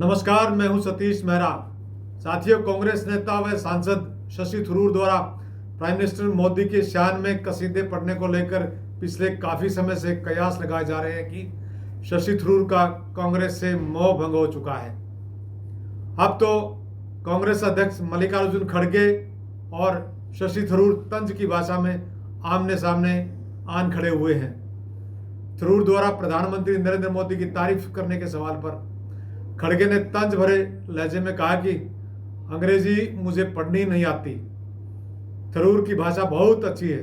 नमस्कार, मैं हूं सतीश मेहरा। साथियों, कांग्रेस नेता व सांसद शशि थरूर द्वारा प्राइम मिनिस्टर मोदी के शान में कसीदे पढ़ने को लेकर पिछले काफी समय से कयास लगाए जा रहे हैं कि शशि थरूर का कांग्रेस से मोह भंग हो चुका है। अब तो कांग्रेस अध्यक्ष मल्लिकार्जुन खड़गे और शशि थरूर तंज की भाषा में आमने सामने आन खड़े हुए हैं। थरूर द्वारा प्रधानमंत्री नरेंद्र मोदी की तारीफ करने के सवाल पर खड़गे ने तंज भरे लहजे में कहा कि अंग्रेजी मुझे पढ़नी नहीं आती। थरूर की भाषा बहुत अच्छी है,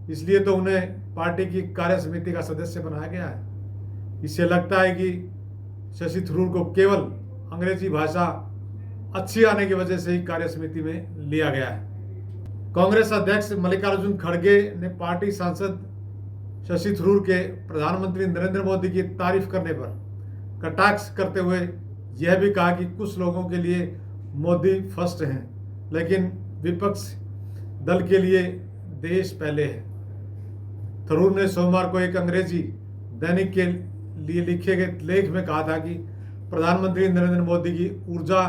इसलिए तो उन्हें पार्टी की कार्य समिति का सदस्य बनाया गया है। इससे लगता है कि शशि थरूर को केवल अंग्रेजी भाषा अच्छी आने की वजह से ही कार्य समिति में लिया गया है। कांग्रेस अध्यक्ष मल्लिकार्जुन खड़गे ने पार्टी सांसद शशि थरूर के प्रधानमंत्री नरेंद्र मोदी की तारीफ करने पर कटाक्ष करते हुए यह भी कहा कि कुछ लोगों के लिए मोदी फर्स्ट हैं, लेकिन विपक्ष दल के लिए देश पहले है। थरूर ने सोमवार को एक अंग्रेजी दैनिक के लिए लिखे गए लेख में कहा था कि प्रधानमंत्री नरेंद्र मोदी की ऊर्जा,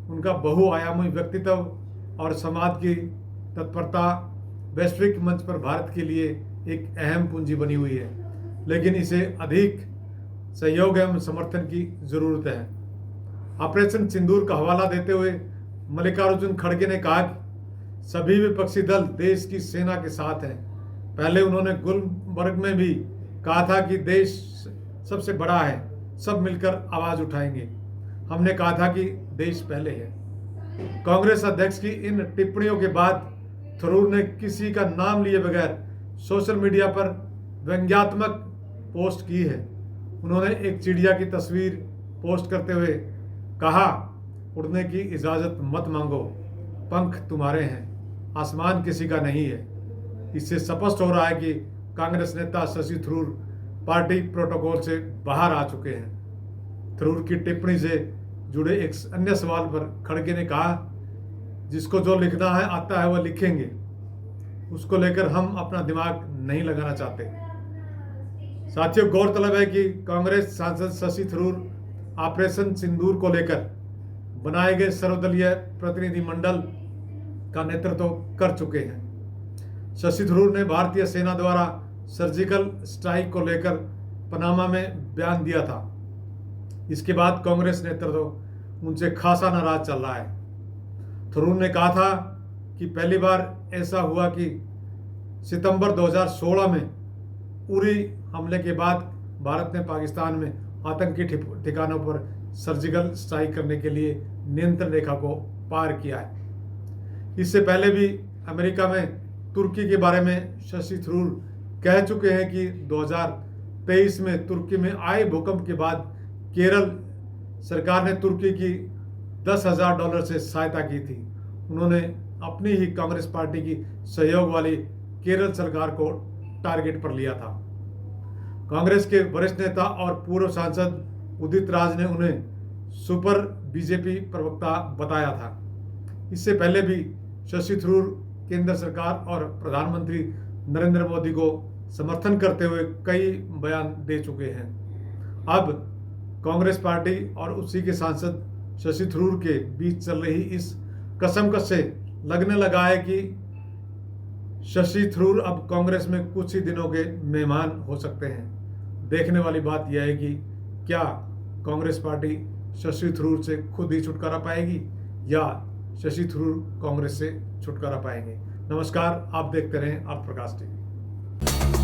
उनका बहुआयामी व्यक्तित्व और समाज की तत्परता वैश्विक मंच पर भारत के लिए एक अहम पूंजी बनी हुई है, लेकिन इसे अधिक सहयोग एवं समर्थन की जरूरत है। ऑपरेशन सिंदूर का हवाला देते हुए मल्लिकार्जुन खड़गे ने कहा कि सभी विपक्षी दल देश की सेना के साथ हैं। पहले उन्होंने गुलबर्ग में भी कहा था कि देश सबसे बड़ा है, सब मिलकर आवाज उठाएंगे। हमने कहा था कि देश पहले है। कांग्रेस अध्यक्ष की इन टिप्पणियों के बाद थरूर ने किसी का नाम लिए बगैर सोशल मीडिया पर व्यंग्यात्मक पोस्ट की है। उन्होंने एक चिड़िया की तस्वीर पोस्ट करते हुए कहा, उड़ने की इजाजत मत मांगो, पंख तुम्हारे हैं, आसमान किसी का नहीं है। इससे स्पष्ट हो रहा है कि कांग्रेस नेता शशि थरूर पार्टी प्रोटोकॉल से बाहर आ चुके हैं। थरूर की टिप्पणी से जुड़े एक अन्य सवाल पर खड़गे ने कहा, जिसको जो लिखना है आता है वह लिखेंगे, उसको लेकर हम अपना दिमाग नहीं लगाना चाहते। साथियों, गौरतलब है कि कांग्रेस सांसद शशि थरूर ऑपरेशन सिंदूर को लेकर बनाए गए सर्वदलीय प्रतिनिधिमंडल का नेतृत्व कर चुके हैं। शशि थरूर ने भारतीय सेना द्वारा सर्जिकल स्ट्राइक को लेकर पनामा में बयान दिया था। इसके बाद कांग्रेस नेतृत्व उनसे खासा नाराज चल रहा है। थरूर ने कहा था कि पहली बार ऐसा हुआ कि सितंबर 2016 में उरी हमले के बाद भारत ने पाकिस्तान में आतंकी ठिकानों पर सर्जिकल स्ट्राइक करने के लिए नियंत्रण रेखा को पार किया है। इससे पहले भी अमेरिका में तुर्की के बारे में शशि थरूर कह चुके हैं कि 2023 में तुर्की में आए भूकंप के बाद केरल सरकार ने तुर्की की $10,000 से सहायता की थी। उन्होंने अपनी ही कांग्रेस पार्टी की सहयोग वाली केरल सरकार को टारगेट पर लिया था। कांग्रेस के वरिष्ठ नेता और पूर्व सांसद उदित राज ने उन्हें सुपर बीजेपी प्रवक्ता बताया था। इससे पहले भी शशि थरूर केंद्र सरकार और प्रधानमंत्री नरेंद्र मोदी को समर्थन करते हुए कई बयान दे चुके हैं। अब कांग्रेस पार्टी और उसी के सांसद शशि थरूर के बीच चल रही इस कसमकस से लगने लगा है कि शशि थरूर अब कांग्रेस में कुछ ही दिनों के मेहमान हो सकते हैं। देखने वाली बात यह है कि क्या कांग्रेस पार्टी शशि थरूर से खुद ही छुटकारा पाएगी या शशि थरूर कांग्रेस से छुटकारा पाएंगे। नमस्कार, आप देखते रहें अर्थ प्रकाश टीवी।